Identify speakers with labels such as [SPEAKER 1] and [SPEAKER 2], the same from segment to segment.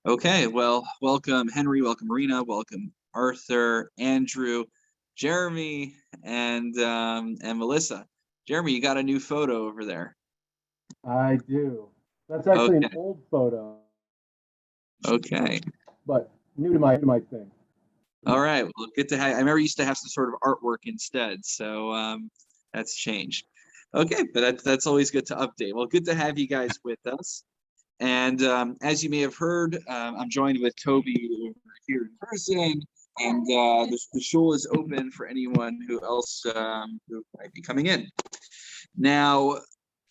[SPEAKER 1] Okay, well, welcome Henry, welcome Marina, welcome Arthur, Andrew, Jeremy, and Melissa. Jeremy, you got a new photo over there.
[SPEAKER 2] I do. That's actually an
[SPEAKER 1] Okay,
[SPEAKER 2] old photo,
[SPEAKER 1] okay.
[SPEAKER 2] but new to my thing.
[SPEAKER 1] All right. Well, good to have. I remember you used to have some sort of artwork instead, so that's changed. Okay, but that's always good to update. Well, good to have you guys with us. And as you may have heard, I'm joined with Toby over here in person, and the shul is open for anyone who else who might be coming in. Now,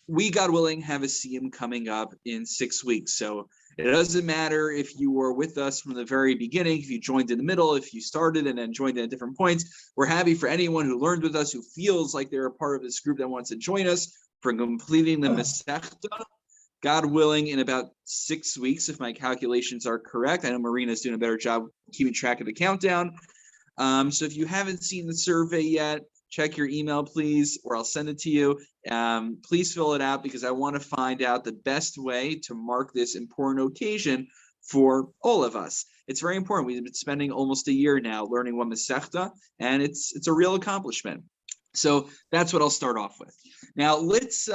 [SPEAKER 1] we, God willing, have a CM coming up in 6 weeks. So it doesn't matter if you were with us from the very beginning, if you joined in the middle, if you started and then joined at different points. We're happy for anyone who learned with us, who feels like they're a part of this group that wants to join us for completing the Masechta. God willing, in about 6 weeks, if my calculations are correct. I know Marina's doing a better job keeping track of the countdown. So if you haven't seen the survey yet, check your email, please, or I'll send it to you. Please fill it out because I want to find out the best way to mark this important occasion for all of us. It's very important. We've been spending almost a year now learning one Masechta, and it's a real accomplishment. So that's what I'll start off with. Now let's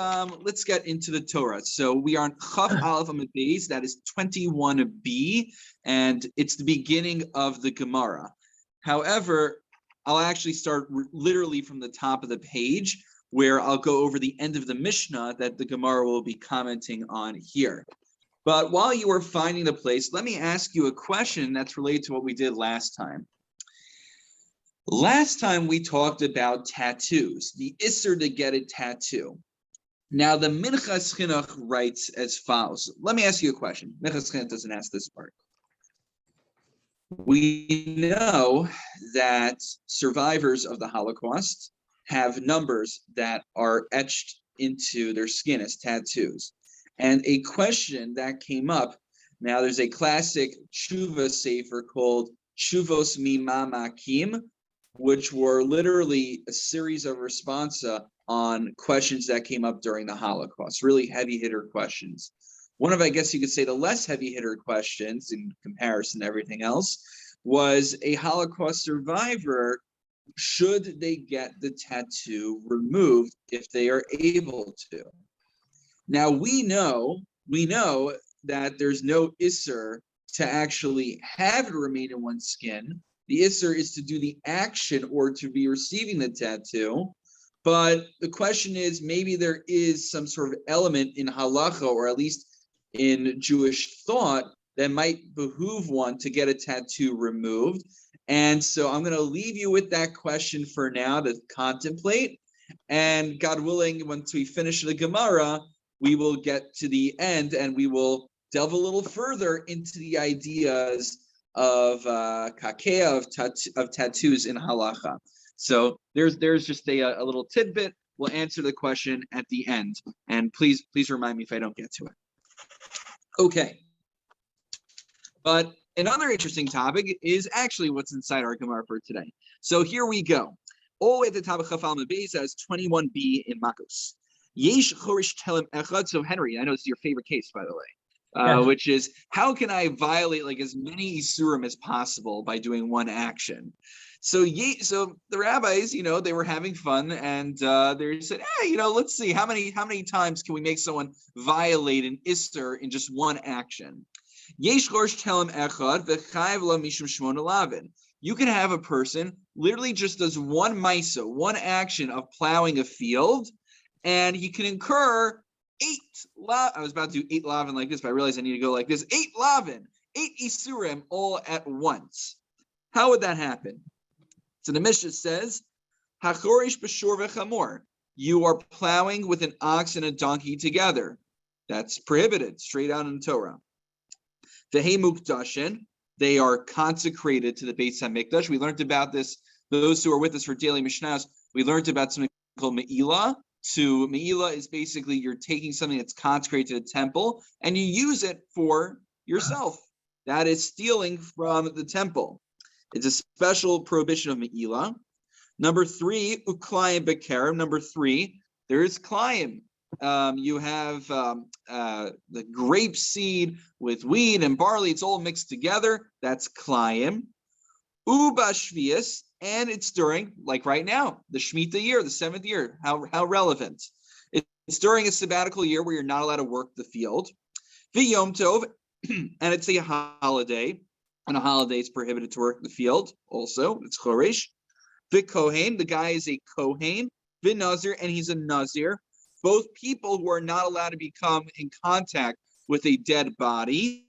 [SPEAKER 1] get into the Torah. So we are on Chaf Aleph Amud Beis, that is 21b, and it's the beginning of the Gemara. However, I'll actually start literally from the top of the page, where I'll go over the end of the Mishnah that the Gemara will be commenting on here. But while you are finding the place, let me ask you a question that's related to what we did last time. Last time we talked about tattoos, the isser to get a tattoo. Now the Minchas Chinuch writes as follows. Let me ask you a question. Minchas Chinuch doesn't ask this part. We know that survivors of the Holocaust have numbers that are etched into their skin as tattoos. And a question that came up, now there's a classic tshuva sefer called Tshuvos Mimamakim, which were literally a series of responsa on questions that came up during the Holocaust, really heavy hitter questions. One of, I guess you could say, the less heavy hitter questions in comparison to everything else was a Holocaust survivor, should they get the tattoo removed if they are able to? Now we know that there's no isser to actually have it remain in one's skin. The isser is to do the action or to be receiving the tattoo. But the question is, maybe there is some sort of element in halacha, or at least in Jewish thought, that might behoove one to get a tattoo removed. And so I'm going to leave you with that question for now to contemplate. And God willing, once we finish the Gemara, we will get to the end and we will delve a little further into the ideas of kakea, of tattoos in halacha. So there's just a little tidbit. We'll answer the question at the end, and please remind me if I don't get to it. Okay. But another interesting topic is actually what's inside our Gemara for today. So here we go. All the way at the top of Chaf Aleph Beis says 21b in Makkos. Yesh chorish telem echad. So Henry, I know this is your favorite case, by the way. Which is, how can I violate like as many isurim as possible by doing one action? So the rabbis, they were having fun, and they said, let's see how many times can we make someone violate an isur in just one action? Yesh chorish telem echad v'chayv la mishum shmona lavin. You can have a person literally just does one maisa, one action of plowing a field, and he can incur 8 lavin. I was about to do 8 lavin like this, but I realized I need to go like this. 8 lavin, 8 isurim all at once. How would that happen? So the Mishnah says, Hachorish b'shor v'chamor. You are plowing with an ox and a donkey together. That's prohibited, straight out in the Torah. V'hei mukdashin. They are consecrated to the Beis HaMikdash. We learned about this. Those who are with us for daily Mishnahs, we learned about something called Me'ilah. Me'ilah is basically you're taking something that's consecrated to the temple and you use it for yourself. That is stealing from the temple. It's a special prohibition of Me'ilah. Number 3, uklayim bekerem. Number 3, there is klayim. you have the grape seed with wheat and barley. It's all mixed together. That's klayim. Uba shvius, and it's during, like right now, the Shemitah year, the 7th year. How relevant? It's during a sabbatical year where you're not allowed to work the field. V'yom tov, and it's a holiday. On a holiday, it's prohibited to work the field. Also, it's choresh. V'kohen, the guy is a kohen. V'nazir, and he's a nazir. Both people who are not allowed to become in contact with a dead body.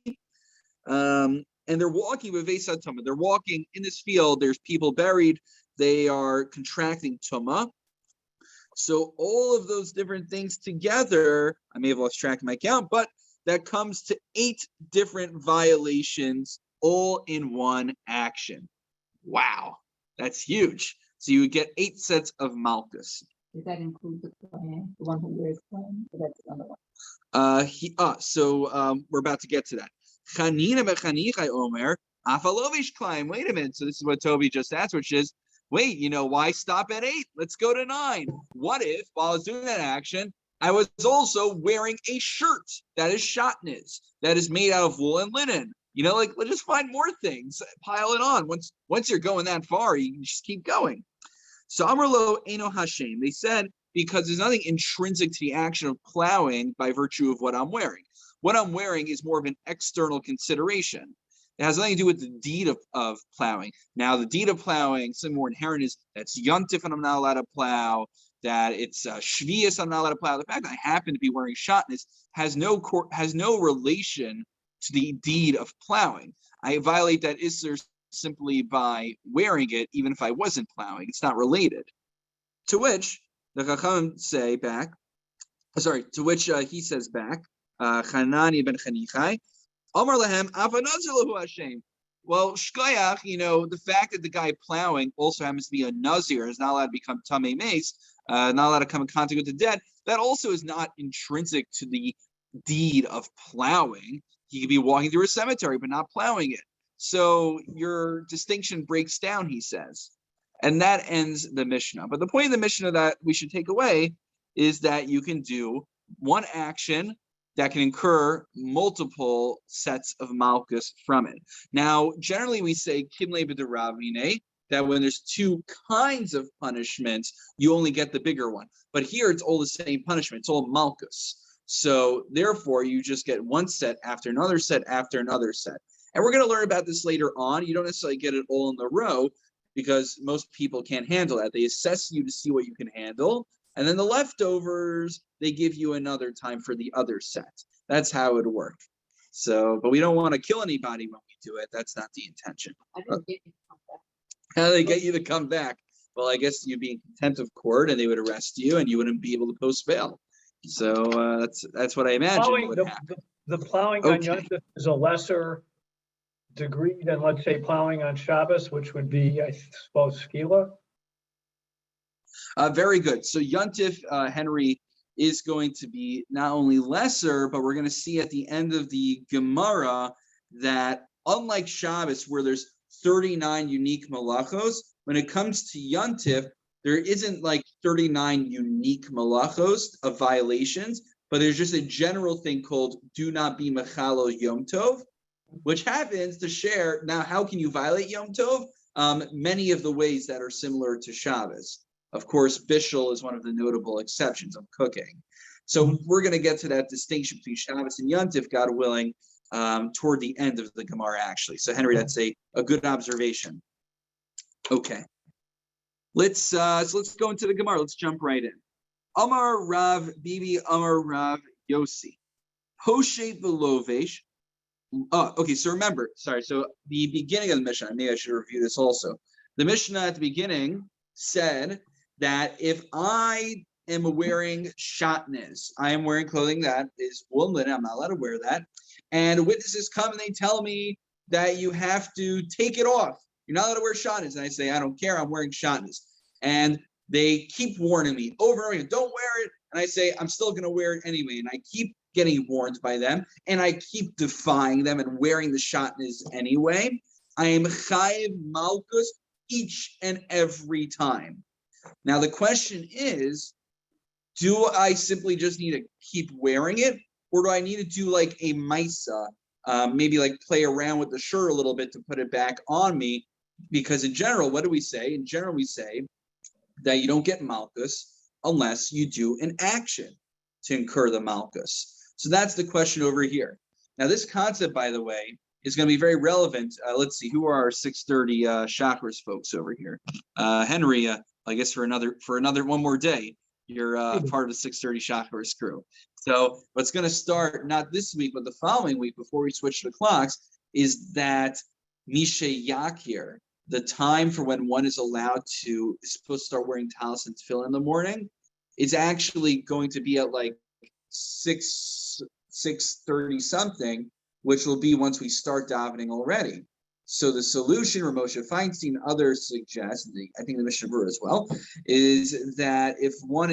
[SPEAKER 1] And they're walking with Vesat Tumah. They're walking in this field. There's people buried. They are contracting Tumah. So all of those different things together, I may have lost track of my count, but that comes to 8 different violations all in one action. Wow, that's huge. So you would get 8 sets of Makkos.
[SPEAKER 3] Does that include the Kohen, the one who wears Kohen? That's another one.
[SPEAKER 1] So we're about to get to that. Chanina b'chanichai omer afalovish klaim. Wait a minute. So this is what Toby just asked, which is, wait, why stop at 8? Let's go to 9. What if, while I was doing that action, I was also wearing a shirt that is shatnez, that is made out of wool and linen? Let's just find more things, pile it on. Once you're going that far, you can just keep going. So Amrlo Eno Hashem, they said, because there's nothing intrinsic to the action of plowing by virtue of what I'm wearing. What I'm wearing is more of an external consideration. It has nothing to do with the deed of plowing. Now, the deed of plowing, something more inherent is that's yontif and I'm not allowed to plow, that it's shvius, I'm not allowed to plow. The fact that I happen to be wearing shatnez has no relation to the deed of plowing. I violate that isser simply by wearing it, even if I wasn't plowing. It's not related. To which the Chacham say back, to which he says back, Chanani ben Chanichai, Amar lahem afanazir lahu Hashem. Well, shkoyach, the fact that the guy plowing also happens to be a nazir, is not allowed to become tamei mace, not allowed to come in contact with the dead. That also is not intrinsic to the deed of plowing. He could be walking through a cemetery, but not plowing it. So your distinction breaks down, he says. And that ends the Mishnah. But the point of the Mishnah that we should take away is that you can do one action that can incur multiple sets of malchus from it. Now, generally we say kimle b'deravine, that when there's 2 kinds of punishments, you only get the bigger one. But here it's all the same punishment. It's all malchus. So therefore, you just get one set after another set after another set. And we're going to learn about this later on. You don't necessarily get it all in the row because most people can't handle that. They assess you to see what you can handle. And then the leftovers, they give you another time for the other set. That's how it would work. So, but we don't want to kill anybody when we do it. That's not the intention.
[SPEAKER 3] I didn't get you to come back.
[SPEAKER 1] How do they get you to come back? Well, I guess you'd be in contempt of court and they would arrest you and you wouldn't be able to post bail. So that's what I imagine would happen.
[SPEAKER 4] The plowing on Yom Tov is a lesser degree than, let's say, plowing on Shabbos, which would be, I suppose, skila.
[SPEAKER 1] Very good. So Yontif, Henry, is going to be not only lesser, but we're going to see at the end of the Gemara that unlike Shabbos, where there's 39 unique malachos, when it comes to Yontif, there isn't like 39 unique malachos of violations, but there's just a general thing called do not be mechalo Yom Tov, which happens to share. Now, how can you violate Yom Tov? Many of the ways that are similar to Shabbos. Of course, Bishul is one of the notable exceptions of cooking. So we're going to get to that distinction between Shabbos and Yontif, God willing, toward the end of the Gemara, actually. So, Henry, that's a good observation. Okay. Let's go into the Gemara. Let's jump right in. Amar Rav Bibi Amar Rav Yossi. Hoshe Velovesh. Oh, okay. So remember, so the beginning of the Mishnah, maybe I should review this also. The Mishnah at the beginning said that if I am wearing shatnez, I am wearing clothing that is wool and linen, I'm not allowed to wear that. And witnesses come and they tell me that you have to take it off. You're not allowed to wear shatnez. And I say, I don't care, I'm wearing shatnez. And they keep warning me over and over again, don't wear it. And I say, I'm still going to wear it anyway. And I keep getting warned by them. And I keep defying them and wearing the shatnez anyway. I am chayiv malchus each and every time. Now, the question is, do I simply just need to keep wearing it, or do I need to do like a Misa, maybe like play around with the shirt a little bit to put it back on me? Because in general, what do we say? In general, we say that you don't get Makkos unless you do an action to incur the Makkos. So that's the question over here. Now, this concept, by the way, is going to be very relevant. Let's see, who are our 6:30 Chakras folks over here? Henry, I guess for another one more day, you're part of the 6:30 Chakras crew. So what's going to start not this week, but the following week before we switch the clocks is that Misha Yakir, the time for when one is supposed to start wearing talis and tefillin in the morning, is actually going to be at like 6:30 something, which will be once we start davening already. So the solution, Ramosha Feinstein, others suggest, I think the Mishnah Berurah as well, is that if one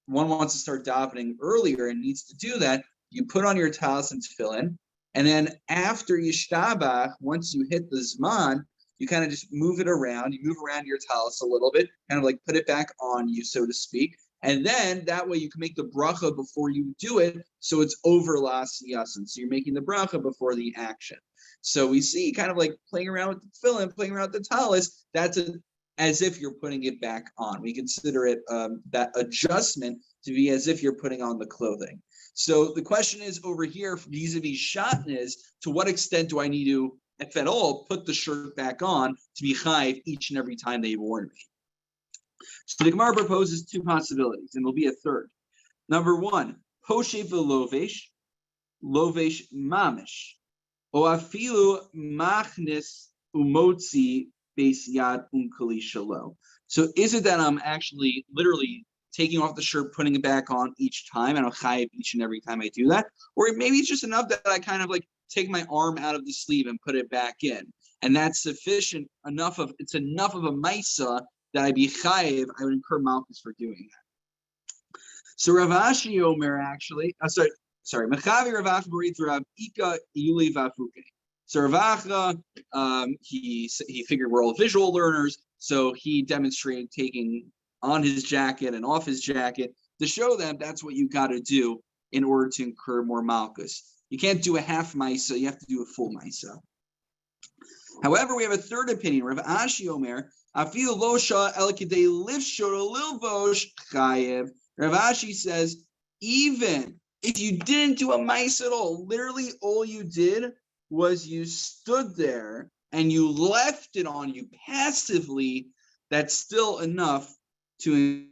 [SPEAKER 1] wants to start davening earlier and needs to do that, you put on your talis and tefillin, and then after Yishtabach, once you hit the Zman, you kind of just move it around. You move around your talis a little bit, kind of like put it back on you, so to speak. And then that way you can make the bracha before you do it, so it's over l'asiyasin. So you're making the bracha before the action. So we see kind of like playing around with the tefillin, playing around with the talis. That's as if you're putting it back on. We consider it that adjustment to be as if you're putting on the clothing. So the question is over here, vis-a-vis shatnez, to what extent do I need to, if at all, put the shirt back on to be chayiv each and every time they've worn it? So the Gemara proposes two possibilities, and there'll be a third. Number one, poshev lovesh mamish, o afilu machnis umotzi beis yad unkali shalo. So is it that I'm actually literally taking off the shirt, putting it back on each time, and I'm chayiv each and every time I do that? Or maybe it's just enough that I kind of like take my arm out of the sleeve and put it back in, and that's sufficient enough of a maisa that I be chayiv, I would incur malchus for doing that. So Rav Ashi Omer actually, Mechavi Rav Acha Barit Rav Ika Yuli Vafuke. So Rav Acha, he figured we're all visual learners, so he demonstrated taking on his jacket and off his jacket to show them that's what you got to do in order to incur more malchus. You can't do a half maisa, you have to do a full maisa. However, we have a third opinion. Rav Ashi Omer, Afil Losha Elkidei Livshot Lilvosh Chayev. Rav Ashi says, even if you didn't do a mice at all, literally all you did was you stood there and you left it on you passively, that's still enough to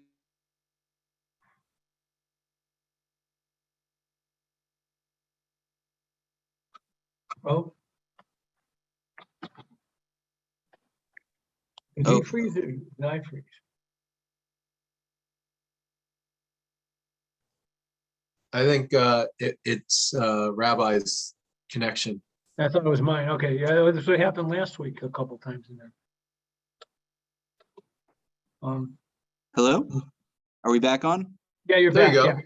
[SPEAKER 4] Oh. Did he freeze it? Did I freeze?
[SPEAKER 5] I think it's Rabbi's connection.
[SPEAKER 4] I thought it was mine. Okay, yeah, this what happened last week a couple times in there.
[SPEAKER 1] Hello? Are we back on?
[SPEAKER 4] Yeah, you're
[SPEAKER 5] There
[SPEAKER 4] back.
[SPEAKER 5] you go.
[SPEAKER 4] Yeah.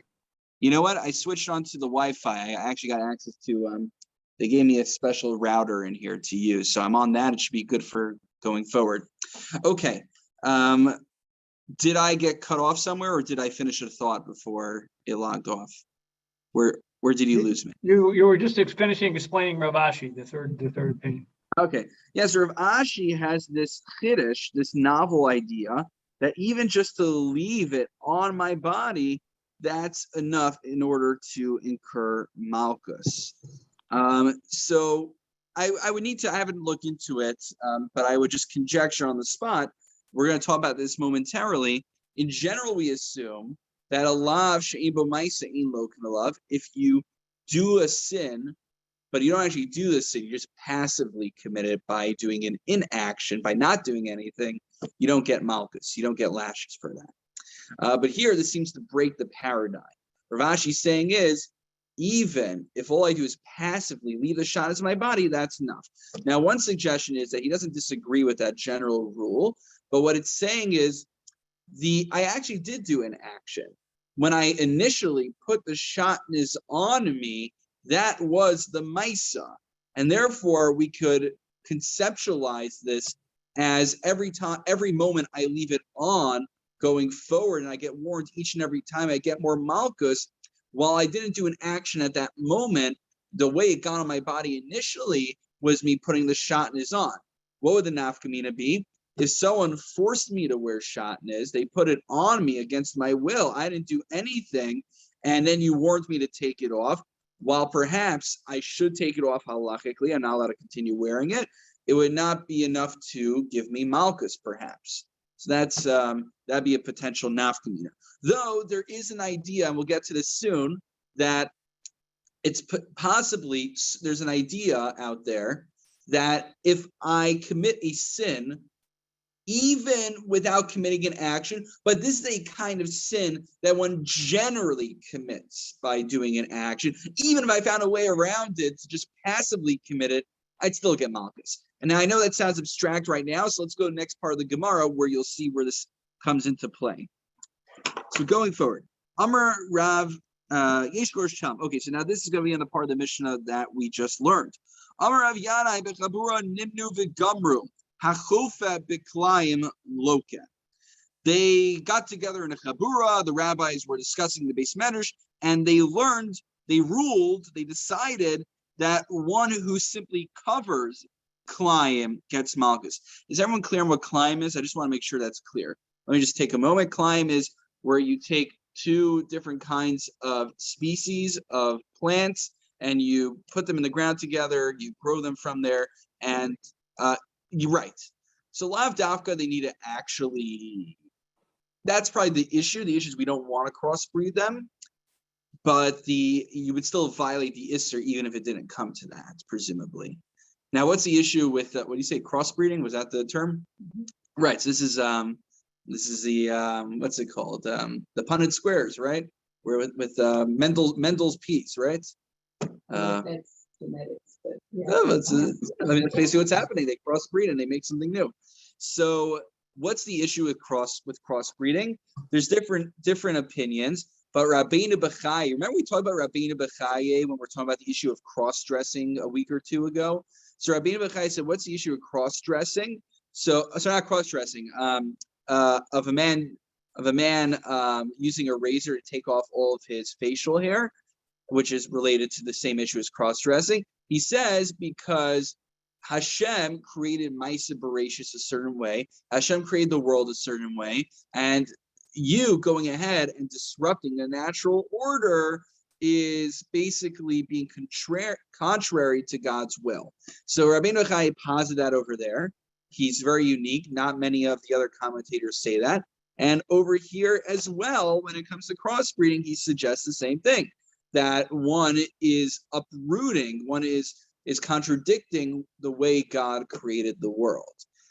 [SPEAKER 1] You know what? I switched on to the Wi-Fi. I actually got access to, they gave me a special router in here to use. So I'm on that. It should be good for going forward. Okay. Did I get cut off somewhere, or did I finish a thought before it logged off? Where did you lose me?
[SPEAKER 4] You were just finishing explaining Rav Ashi, the third opinion.
[SPEAKER 1] Okay. Yes, Rav Ashi has this chiddush, this novel idea that even just to leave it on my body, that's enough in order to incur malchus. So I would need to, I haven't looked into it, but I would just conjecture on the spot. We're going to talk about this momentarily. In general, we assume that a lav she'ebo ma'isa ein lo k'melav, if you do a sin, but you don't actually do the sin, you just passively commit it by doing an inaction, by not doing anything, you don't get malchus, you don't get lashes for that. But here, this seems to break the paradigm. Rav Ashi's saying is, even if all I do is passively leave the shot as my body, that's enough. Now, one suggestion is that he doesn't disagree with that general rule, but what it's saying is, I actually did do an action. When I initially put the shatnez on me, that was the maisa. And therefore, we could conceptualize this as every moment I leave it on, going forward, and I get warned each and every time I get more Makkos, while I didn't do an action at that moment, the way it got on my body initially was me putting the shatnez on. What would the nafkamina be? If someone forced me to wear shatnez, they put it on me against my will. I didn't do anything, and then you warned me to take it off. While perhaps I should take it off halachically, I'm not allowed to continue wearing it, it would not be enough to give me malchus, perhaps. So that's that'd be a potential nafkamina. Though there is an idea, and we'll get to this soon, that it's possibly, there's an idea out there that if I commit a sin, even without committing an action, but this is a kind of sin that one generally commits by doing an action. Even if I found a way around it to just passively commit it, I'd still get malchus. And now I know that sounds abstract right now, so let's go to the next part of the Gemara where you'll see where this comes into play. So going forward, Amar Rav Yesh Gorsh Cham. Okay, so now this is going to be on the part of the Mishnah that we just learned. Amar Rav Yanai bechabura nimnu v'gamru. They got together in a chabura. The rabbis were discussing the base medrash, and they decided that one who simply covers klayim gets malchus. Is everyone clear on what klayim is? I just want to make sure that's clear. Let me just take a moment. Klayim is where you take two different kinds of species of plants and you put them in the ground together, you grow them from there, and you're right. So lav dafka, they need to actually, that's probably the issue. The issue is we don't want to crossbreed them, but you would still violate the Isser even if it didn't come to that, presumably. Now, what's the issue with, what do you say, crossbreeding? Was that the term? Mm-hmm. Right, so this is the, what's it called? The Punnett squares, right? Where with Mendel's piece, right?
[SPEAKER 3] That's genetics, but yeah.
[SPEAKER 1] I mean, that's basically what's happening. They crossbreed and they make something new. So what's the issue with crossbreeding? There's different opinions, but Rabbeinu Bechai, remember we talked about Rabbeinu Bechai when we're talking about the issue of cross-dressing a week or two ago? So Rabbeinu Bechai said, what's the issue of cross-dressing? So not cross-dressing, of a man using a razor to take off all of his facial hair, which is related to the same issue as cross-dressing. He says because Hashem created Maisa Bereshis a certain way, Hashem created the world a certain way, and you going ahead and disrupting the natural order is basically being contrary to God's will. So Rabbeinu Bechai posited that over there. He's very unique. Not many of the other commentators say that. And over here as well, when it comes to crossbreeding, he suggests the same thing, that one is uprooting, one is contradicting the way God created the world.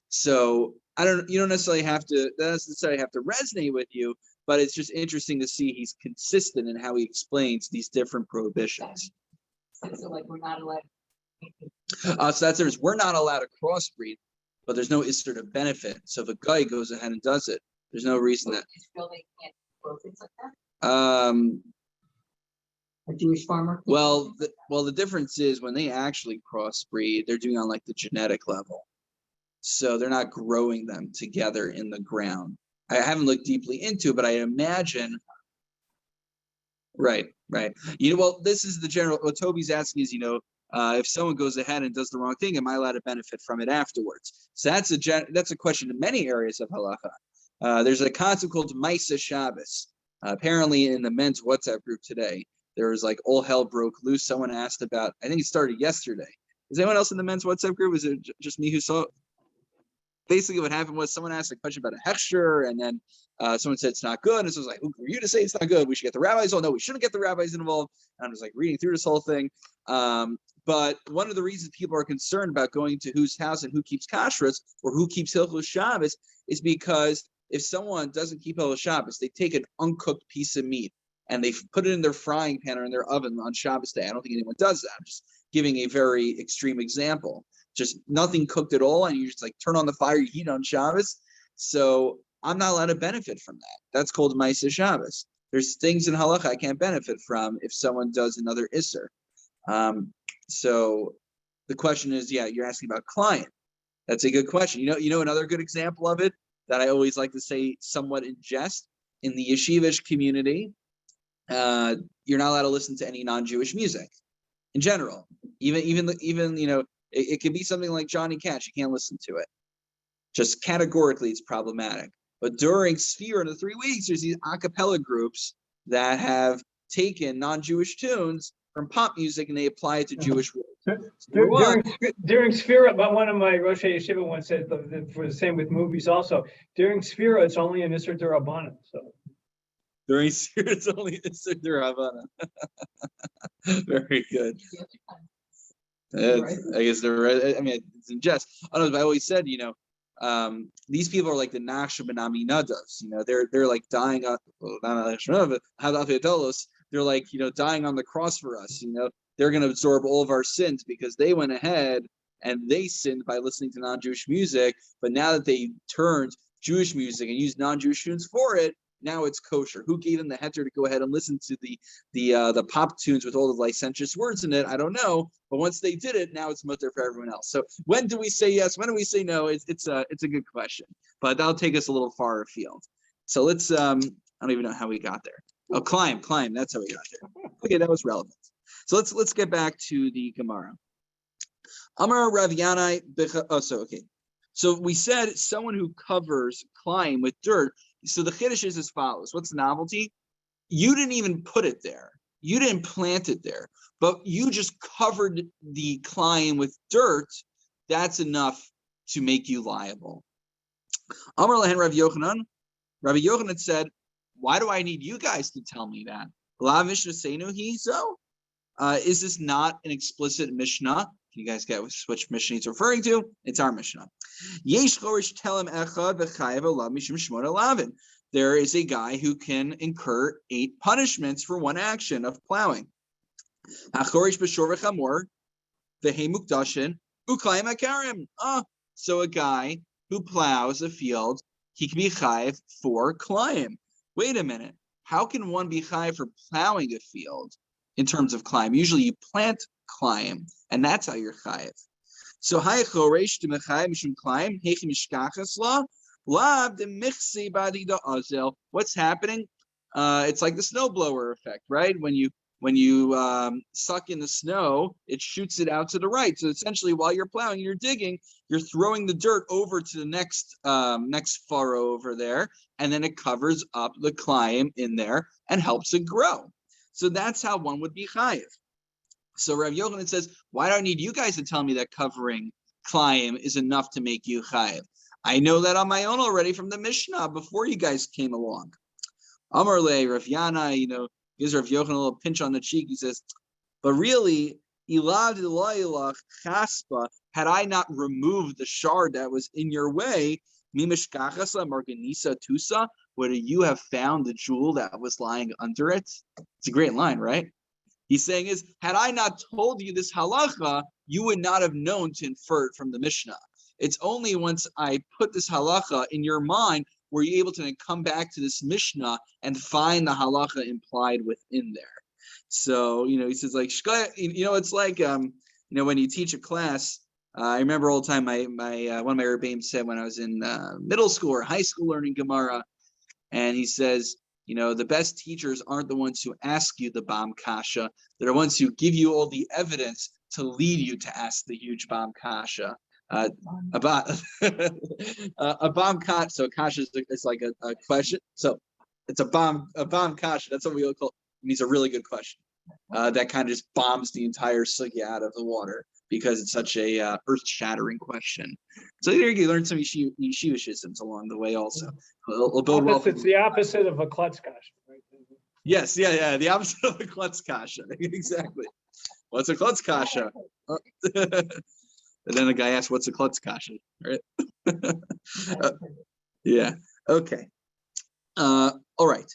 [SPEAKER 1] So you don't necessarily have to resonate with you, but it's just interesting to see he's consistent in how he explains these different prohibitions.
[SPEAKER 3] So like we're not allowed.
[SPEAKER 1] So that's the difference. We're not allowed to crossbreed, but there's no isser to benefit. So if a guy goes ahead and does it, there's no reason that.
[SPEAKER 3] Israel, they can't grow things like that. A Jewish farmer.
[SPEAKER 1] Well, the difference is when they actually crossbreed, they're doing on like the genetic level. So they're not growing them together in the ground. I haven't looked deeply into it, but I imagine. Right. Well, this is the general. What Toby's asking is, if someone goes ahead and does the wrong thing, am I allowed to benefit from it afterwards? So that's a question in many areas of halacha. There's a concept called Maisa Shabbos. Apparently, in the men's WhatsApp group today, there was like all hell broke loose. Someone asked about. I think it started yesterday. Is anyone else in the men's WhatsApp group? Is it just me who saw it? Basically, what happened was someone asked a question about a hechsher, and then someone said it's not good. And so I was like, who were you to say it's not good? We should get the rabbis. Oh, no, we shouldn't get the rabbis involved. And I was like reading through this whole thing. But one of the reasons people are concerned about going to whose house and who keeps kashrus or who keeps Hilchos Shabbos is because if someone doesn't keep Hilchos Shabbos, they take an uncooked piece of meat and they put it in their frying pan or in their oven on Shabbos day. I don't think anyone does that. I'm just giving a very extreme example. Just nothing cooked at all, and you just like turn on the fire, you heat on Shabbos. So I'm not allowed to benefit from that. That's called Maisa Shabbos. There's things in halacha I can't benefit from if someone does another isser. So the question is, you're asking about client. That's a good question. You know another good example of it that I always like to say somewhat in jest. In the yeshivish community, you're not allowed to listen to any non-Jewish music in general. Even it could be something like Johnny Cash. You can't listen to it. Just categorically, it's problematic. But during Sphere in the 3 weeks, there's these a cappella groups that have taken non-Jewish tunes from pop music and they apply it to Jewish words.
[SPEAKER 4] During Sphere, one of my Rosh Yeshiva once said for the same with movies also. During Sphere, it's only an Isser D'Rabbanan. So
[SPEAKER 1] during Sphere, it's only Isser D'Rabbanan. Very good. I guess they're. I mean, it's in jest. I don't know. I always said, these people are like the Nashim and Aminadas. They're like dying on. They're like dying on the cross for us. They're going to absorb all of our sins because they went ahead and they sinned by listening to non-Jewish music. But now that they turned Jewish music and used non-Jewish tunes for it, now it's kosher. Who gave them the heter to go ahead and listen to the pop tunes with all the licentious words in it? I don't know. But once they did it, now it's mutter for everyone else. So when do we say yes? When do we say no? It's a good question, but that'll take us a little far afield. So let's. I don't even know how we got there. Oh, climb. That's how we got there. Okay, that was relevant. So let's get back to the Gemara. Amar Rav Yanai. So we said someone who covers climb with dirt. So the chiddush is as follows. What's the novelty? You didn't even put it there. You didn't plant it there, but you just covered the climb with dirt. That's enough to make you liable. Amar Lehen Rav Yochanan. Rabbi Yochanan said, why do I need you guys to tell me that? La Mishnah Seinu Hizo? Is this not an explicit Mishnah? You guys get which Mishnah he's referring to? It's our Mishnah. There is a guy who can incur 8 punishments for one action of plowing. So a guy who plows a field, he can be chayiv for climb. Wait a minute. How can one be chayiv for plowing a field in terms of climb? Usually you plant climb, and that's how you're chayiv. So hayachoresh to mechayiv mishum climb hechi mishkachas la lab de michsi badi da azel. What's happening? It's like the snowblower effect, right? When you suck in the snow, it shoots it out to the right. So essentially, while you're plowing, you're digging, you're throwing the dirt over to the next furrow over there, and then it covers up the climb in there and helps it grow. So that's how one would be chayiv. So Rav Yochanan says, why do I need you guys to tell me that covering climb is enough to make you chayiv? I know that on my own already from the Mishnah before you guys came along. Amar le Rav Yana, gives Rav Yochanan a little pinch on the cheek. He says, but really, had I not removed the shard that was in your way, would you have found the jewel that was lying under it? It's a great line, right? He's saying had I not told you this halacha, you would not have known to infer it from the Mishnah. It's only once I put this halacha in your mind were you able to then come back to this Mishnah and find the halacha implied within there. So, he says like, it's like, when you teach a class, I remember all the time my one of my rebbeim said when I was in middle school or high school learning Gemara, and he says, the best teachers aren't the ones who ask you the Bam Kasha. They're the ones who give you all the evidence to lead you to ask the huge Bam Kasha. About a Bam Kasha. So Kasha is like a question. So it's a Bam Kasha. That's what we call it. It means a really good question. That kind of just bombs the entire sugya out of the water because it's such a earth-shattering question. So there you learn some yeshivishisms along the way also.
[SPEAKER 4] It's the opposite of a klutz kasha, right?
[SPEAKER 1] Yes, yeah, the opposite of a klutz kasha. Exactly. What's a klutz kasha? And then the guy asks, what's a klutz kasha? Right? Yeah, okay. All right.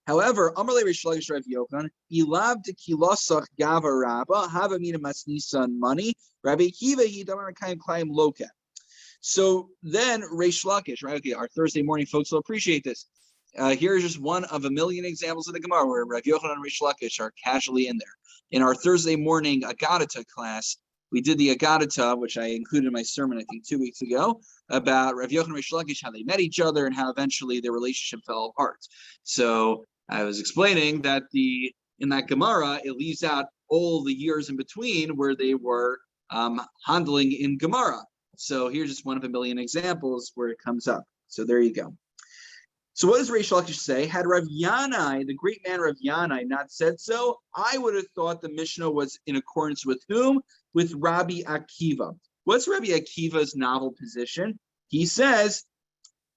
[SPEAKER 1] However, Amarle Reish Lakish Rav Yochanan, Ilav de Kilosach Gava Rabba, Hava Mina Masnisan money, Rabbi Kiva, he Damar Kaim Klaim Loka. So then Reish Lakish, right? Okay, our Thursday morning folks will appreciate this. Here's just one of a million examples in the Gemara where Rav Yochanan and Reish Lakish are casually in there. In our Thursday morning Agadata class, we did the Agadata, which I included in my sermon, I think 2 weeks ago, about Rav Yochanan and Reish Lakish, how they met each other and how eventually their relationship fell apart. So I was explaining that in that Gemara, it leaves out all the years in between where they were handling in Gemara. So here's just one of a million examples where it comes up. So there you go. So what does Reish Lakish say? Had Rav Yanai, the great man Rav Yanai, not said so, I would have thought the Mishnah was in accordance with whom? With Rabbi Akiva. What's Rabbi Akiva's novel position? He says,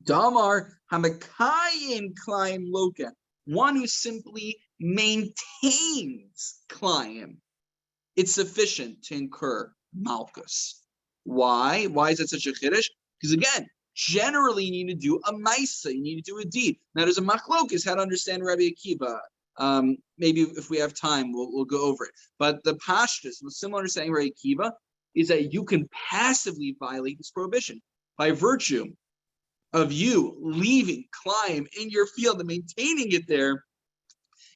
[SPEAKER 1] Damar Hamakayin Klaim Loka, one who simply maintains Klaim. It's sufficient to incur Malkus. Why? Why is it such a chiddush? Because again, generally you need to do a maisa, you need to do a deed. Now there's a machlokus how to understand Rabbi Akiva. Maybe if we have time, we'll go over it. But the pashtus, the similar understanding of Rabbi Akiva, is that you can passively violate this prohibition by virtue of you leaving Klaim in your field and maintaining it there.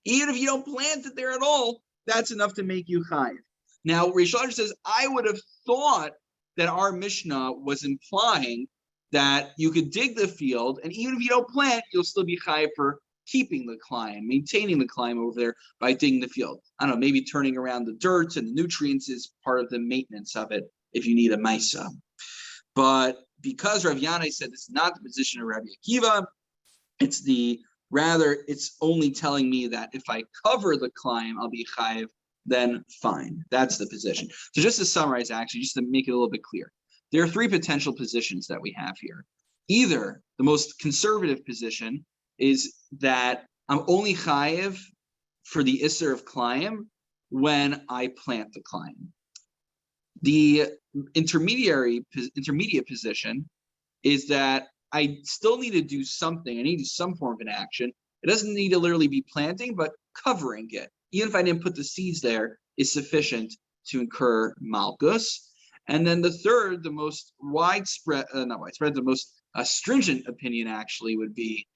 [SPEAKER 1] Even if you don't plant it there at all, that's enough to make you chayiv. Now, Reish Lakish says, I would have thought that our Mishnah was implying that you could dig the field, and even if you don't plant, you'll still be chayiv for keeping the Klaim, maintaining the Klaim over there by digging the field. I don't know, maybe turning around the dirt and the nutrients is part of the maintenance of it if you need a maisa. But because Rav Yanai said this is not the position of Rabbi Akiva, it's only telling me that if I cover the Klaim, I'll be chayiv, then fine. That's the position. So just to summarize, actually, just to make it a little bit clear, there are three potential positions that we have here. Either the most conservative position is that I'm only chayiv for the isser of Klaim when I plant the Klaim. The intermediate position is that I still need to do something. I need to do some form of an action. It doesn't need to literally be planting, but covering it. Even if I didn't put the seeds there, is sufficient to incur malchus. And then the third, the most the most stringent opinion actually would be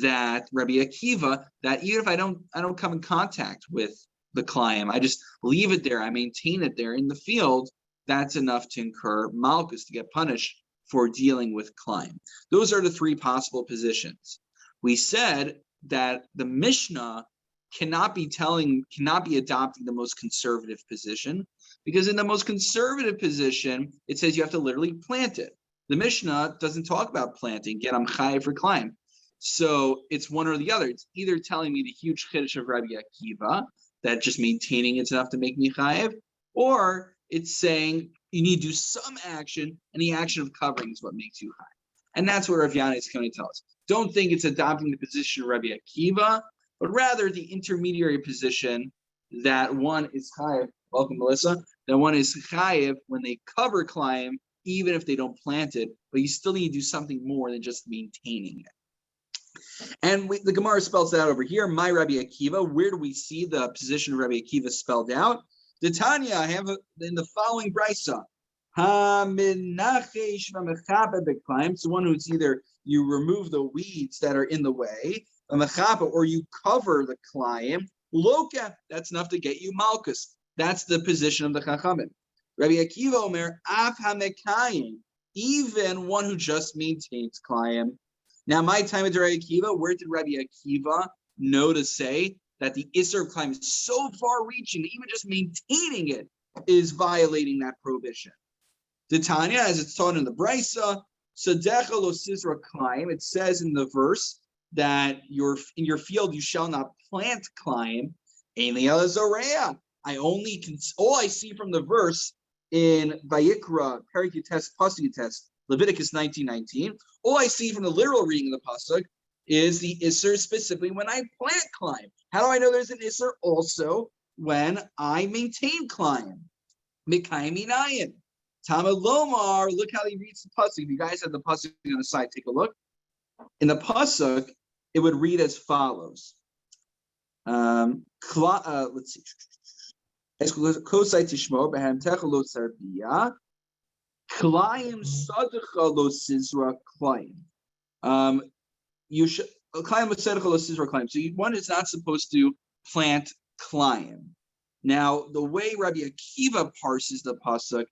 [SPEAKER 1] that Rabbi Akiva, that even if I don't come in contact with the Klaim, I just leave it there, I maintain it there in the field, that's enough to incur malchus, to get punished for dealing with Klaim. Those are the three possible positions. We said that the Mishnah cannot be adopting the most conservative position, because in the most conservative position, it says you have to literally plant it. The Mishnah doesn't talk about planting, get I'm chayiv for Klaim. So it's one or the other. It's either telling me the huge chiddush of Rabbi Akiva, that just maintaining it's enough to make me chayiv, or it's saying you need to do some action, and the action of covering is what makes you chayiv. And that's what Rav Yanai is coming to tell us. Don't think it's adopting the position of Rabbi Akiva, but rather the intermediary position that one is chayiv. Welcome, Melissa. That one is chayiv when they cover Klaim, even if they don't plant it, but you still need to do something more than just maintaining it. And the Gemara spells that out over here. My Rabbi Akiva. Where do we see the position of Rabbi Akiva spelled out? The Tanya, I have in the following brisa. It's the one who's either you remove the weeds that are in the way, or you cover the Klaim. Loka, that's enough to get you malchus. That's the position of the Chachamim. Rabbi Akiva Omer, Af HaMekayim, even one who just maintains Klaim. Now, my time with Rabbi Akiva, where did Rabbi Akiva know to say that the Isser of Klaim is so far-reaching that even just maintaining it is violating that prohibition? The Tanya, as it's taught in the Brisa, Sadecha lo Sisra Klaim, it says in the verse that in your field you shall not plant Klaim. All I see from the verse in Vayikra, Perek Yutes, Pasuk Yutes, Leviticus 19:19, all I see from the literal reading of the Pasuk is the Isser specifically when I plant Klaim. How do I know there's an Isser also when I maintain Klaim? Mikayim Inayin. Talmud Lomar, look how he reads the Pasuk. If you guys have the Pasuk on the side, take a look. In the Pasuk, it would read as follows. Let's see. Kosai Tishmo, Behem Techalo Sarbia, Klayim Sadacha Lo Sizra Klayim. You should Klayim Sadacha Lo Sizra Klayim. So one is not supposed to plant Klayim. Now, the way Rabbi Akiva parses the pasuk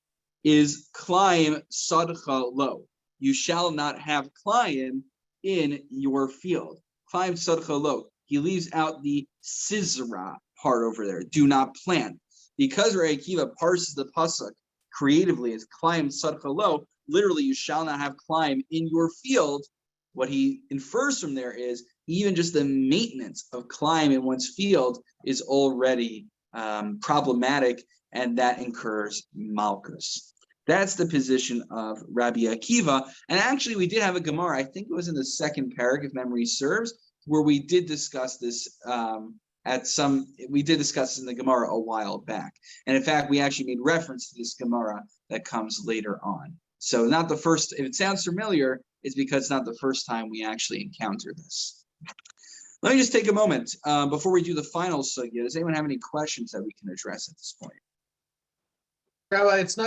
[SPEAKER 1] is Klayim Sadcha Lo. You shall not have Klayim in your field. Klayim Sadcha Lo. He leaves out the Sizra part over there. Do not plant. Because Rabbi Akiva parses the pasuk creatively as Klayim Sadcha Lo, literally, you shall not have Klayim in your field. What he infers from there is even just the maintenance of Klayim in one's field is already problematic, and that incurs Makkos. That's the position of Rabbi Akiva. And actually, we did have a Gemara, I think it was in the second parak, if memory serves, where we did discuss this we did discuss this in the Gemara a while back. And in fact, we actually made reference to this Gemara that comes later on. So not the first, if it sounds familiar, it's because it's not the first time we actually encounter this. Let me just take a moment before we do the final sugya. Does anyone have any questions that we can address at this point?
[SPEAKER 5] Rabbi, it's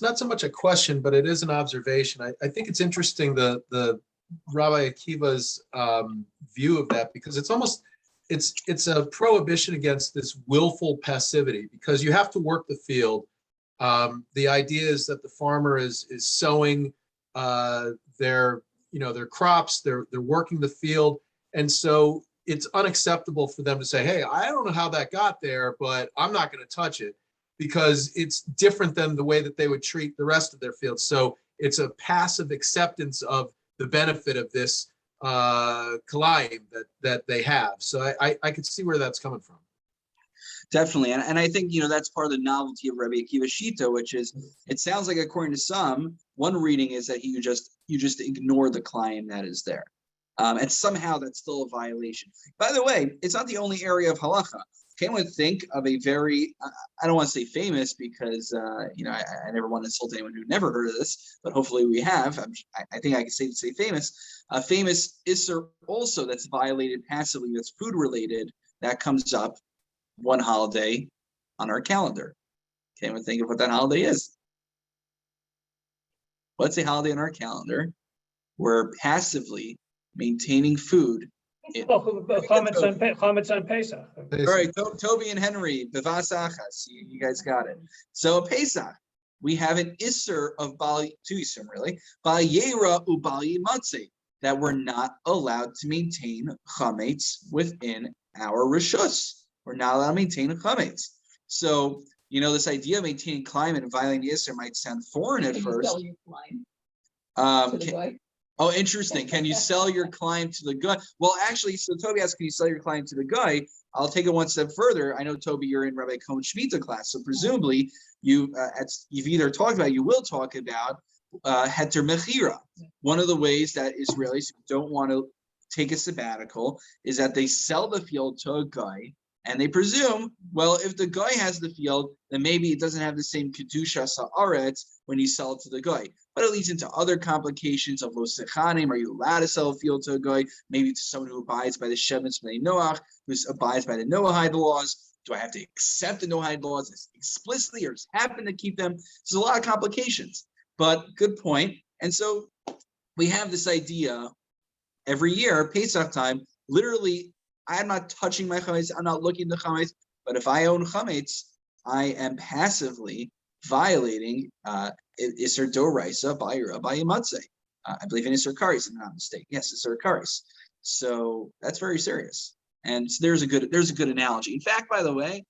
[SPEAKER 5] not so much a question, but it is an observation. I think it's interesting the Rabbi Akiva's view of that, because it's a prohibition against this willful passivity, because you have to work the field. The idea is that the farmer is sowing their crops, they're working the field, and so it's unacceptable for them to say, hey, I don't know how that got there, but I'm not going to touch it, because it's different than the way that they would treat the rest of their field. So it's a passive acceptance of the benefit of this kalayim that they have. So I could see where that's coming from.
[SPEAKER 1] Definitely, and I think that's part of the novelty of Rabbi Akiva Shita, which is it sounds like according to some, one reading is that you just ignore the Klayim that is there, and somehow that's still a violation. By the way, it's not the only area of halacha. Can one think of a very, I don't want to say famous, because I never want to insult anyone who never heard of this, but hopefully we have. I think I can say famous. A famous Isser also that's violated passively, that's food related, that comes up one holiday on our calendar. Can we think of what that holiday is? What's a holiday on our calendar? We're passively maintaining food.
[SPEAKER 4] Chametz on Pesach.
[SPEAKER 1] All right, Toby and Henry, Bivas Achas, you guys got it. So Pesach, we have an Isser of two Isser really, Bal Yera uBal Yimatzeh, that we're not allowed to maintain chametz within our rishus. We're not allowed to maintain chametz. So, this idea of maintaining climate and violating the Isser might sound foreign at first.
[SPEAKER 3] Sell your climb to the guy?
[SPEAKER 1] Oh, interesting. Can you sell your client to the guy? Well, actually, so Toby asked, can you sell your client to the guy? I'll take it one step further. I know, Toby, you're in Rabbi Cohen Shemitah class. So presumably you've either talked about, you will talk about heter mechira. One of the ways that Israelis who don't want to take a sabbatical is that they sell the field to a guy, and they presume, well, if the guy has the field, then maybe it doesn't have the same kedusha sa'aretz when you sell it to the guy. But it leads into other complications of lo sechanim. Are you allowed to sell a field to a guy? Maybe to someone who abides by the Shemitz Bnei Noach, who abides by the Noahide laws. Do I have to accept the Noahide laws explicitly, or just happen to keep them? There's a lot of complications, but good point. And so we have this idea every year, Pesach time, literally, I'm not touching my chametz, I'm not looking at the chametz, but if I own chametz, I am passively violating Isser Doraisa by Yimatzeh. I believe in Isser Karis, if I'm not mistaken. Yes, Isser Karis. So that's very serious. And so there's a good analogy. In fact, by the way,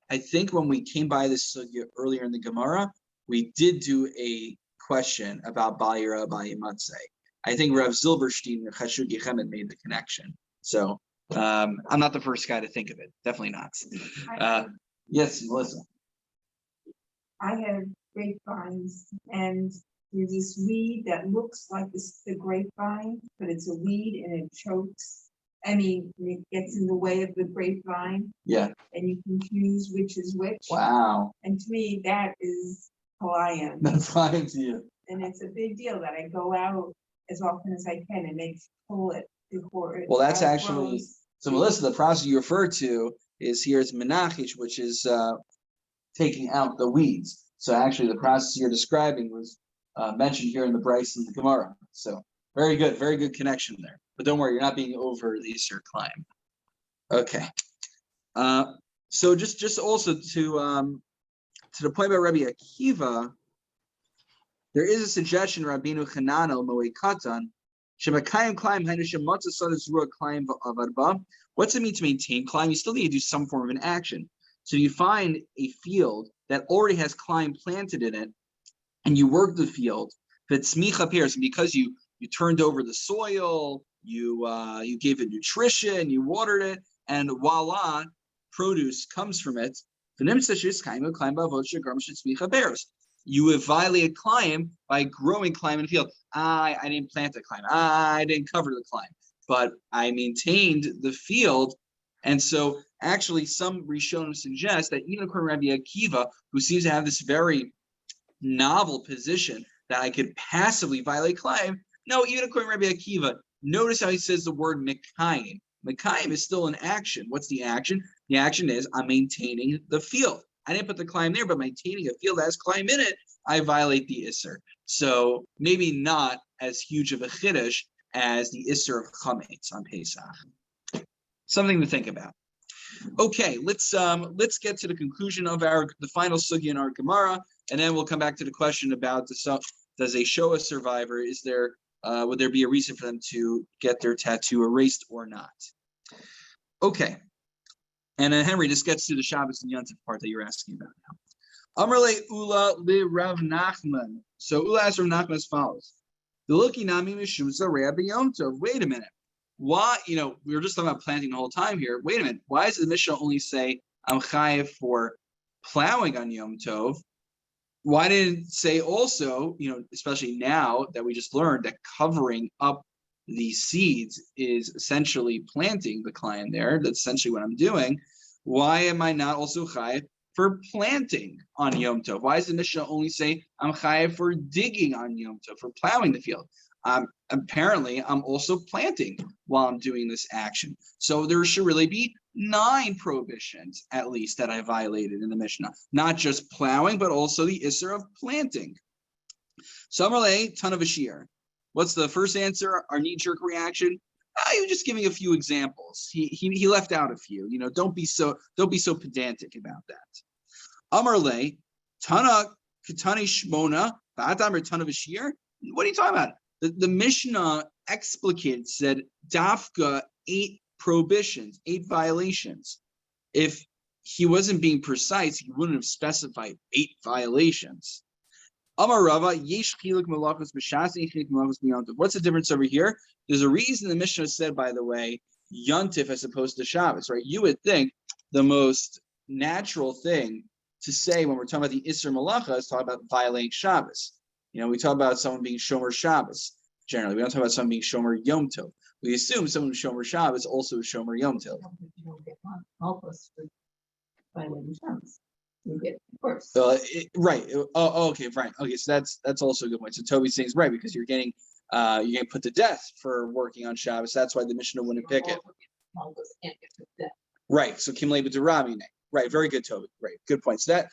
[SPEAKER 1] I think when we came by this earlier in the Gemara, we did do a question about Bayira by Yimatzeh. I think Rav Zilberstein and Chashuk Yechemet made the connection. So I'm not the first guy to think of it. Definitely not. Yes, Melissa.
[SPEAKER 3] I have grapevines, and there's this weed that looks like the grapevine, but it's a weed and it chokes. It gets in the way of the grapevine. Yeah. And you confuse which is which. Wow. And to me, that is Hawaiian. That's fine to you. And it's a big deal that I go out as often as I can and pull it before it.
[SPEAKER 1] Well, that's actually, so Melissa, the process you refer to is menachish, which is taking out the weeds. So actually the process you're describing was mentioned here in the Bryce and the Gemara. So very good connection there. But don't worry, you're not being over the Isser climb. Okay. So just also to the point about Rabbi Akiva, there is a suggestion, Rabbeinu Chananel Moed Katan, Shemakayim Climb Hainushem Matzah Sadas Ruach Climb Avadba. What's it mean to maintain climb? You still need to do some form of an action. So you find a field that already has climb planted in it, and you work the field. But smicha appears, and because you turned over the soil, you gave it nutrition, you watered it, and voila, produce comes from it. You have violated climb by growing climb in the field. I didn't plant the climb. I didn't cover the climb, but I maintained the field. And so actually some Rishonim suggest that even according to Rabbi Akiva, who seems to have this very novel position that I could passively violate climb, no, even according to Rabbi Akiva, notice how he says the word Mekayim. Mekayim is still an action. What's the action? The action is I'm maintaining the field. I didn't put the climb there, but maintaining a field that has climb in it, I violate the Isser. So maybe not as huge of a chiddush as the Isser of Chametz on Pesach. Something to think about. Okay, let's get to the conclusion of the final sugya in our Gemara, and then we'll come back to the question about does a Shoah survivor, would there be a reason for them to get their tattoo erased or not? Okay. And then Henry, this gets to the Shabbos and Yontif part that you're asking about now. Amrle Ula li Rav Nachman. So Ula asks Rav Nachman as follows. Wait a minute. Why, we were just talking about planting the whole time here. Wait a minute. Why does the Mishnah only say I'm chayiv for plowing on Yom Tov? Why didn't it say also, especially now that we just learned that covering up the seeds is essentially planting the climb there. That's essentially what I'm doing. Why am I not also chayiv for planting on Yom Tov? Why does the Mishnah only say I'm chayiv for digging on Yom Tov, for plowing the field? Apparently, I'm also planting while I'm doing this action. So there should really be 9 prohibitions, at least, that I violated in the Mishnah. Not just plowing, but also the Isser of planting. Samarle, ton of a shear. What's the first answer? Our knee-jerk reaction? He was just giving a few examples. He left out a few. Don't be so pedantic about that. Amarle, Tana Katani Shmona, Ba'atam or ton of a shear? What are you talking about? The Mishnah explicate said Dafka 8 prohibitions, 8 violations. If he wasn't being precise, he wouldn't have specified 8 violations. Amar Rava, yesh chiluk malachos b'shas, yesh chiluk malachos b'yontif. What's the difference over here? There's a reason the Mishnah said, by the way, yontif as opposed to Shabbos, right? You would think the most natural thing to say when we're talking about the Isser Malacha is talk about violating Shabbos. We talk about someone being Shomer Shabbos. Generally, we don't talk about someone being Shomer Yom Tov. We assume someone who's Shomer Shabbos also is Shomer Yom Tov.
[SPEAKER 3] You don't get Makkos for violating Shabbos. You get worse.
[SPEAKER 1] Right. Oh, okay, right. Okay, so that's also a good point. So Toby's saying is right, because you're getting put to death for working on Shabbos. That's why the Mishnah wouldn't pick it.
[SPEAKER 3] Makkos can't get put to death.
[SPEAKER 1] Right. So Kim Leibit Rabbi. Right. Very good, Toby. Right. Good point. So that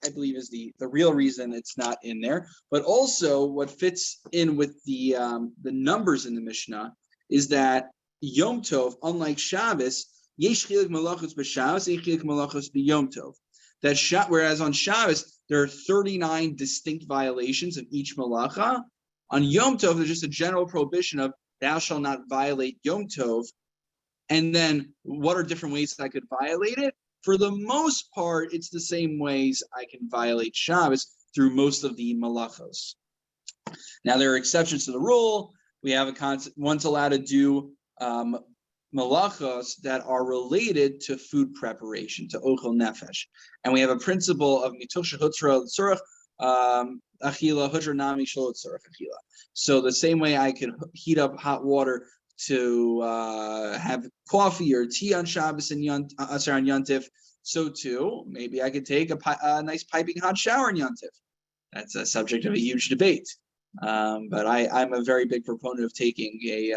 [SPEAKER 1] I believe is the real reason it's not in there. But also what fits in with the numbers in the Mishnah is that Yom Tov, unlike Shabbos, yesh chiluk malachos b'Shabbos, yesh chiluk malachos b'Yom Tov. Whereas on Shabbos, there are 39 distinct violations of each malacha. On Yom Tov, there's just a general prohibition of thou shalt not violate Yom Tov. And then what are different ways that I could violate it? For the most part, it's the same ways I can violate Shabbos through most of the malachos. Now, there are exceptions to the rule. We have a concept, one's allowed to do malachos that are related to food preparation, to ochel nefesh. And we have a principle of mituch shehutzra l'tzorach achila hutra nami shelo l'tzorach achila. So the same way I can heat up hot water to have coffee or tea on Shabbos and on Yontif, so too, maybe I could take a nice piping hot shower in Yontif. That's a subject of a huge debate. But I'm a very big proponent of taking a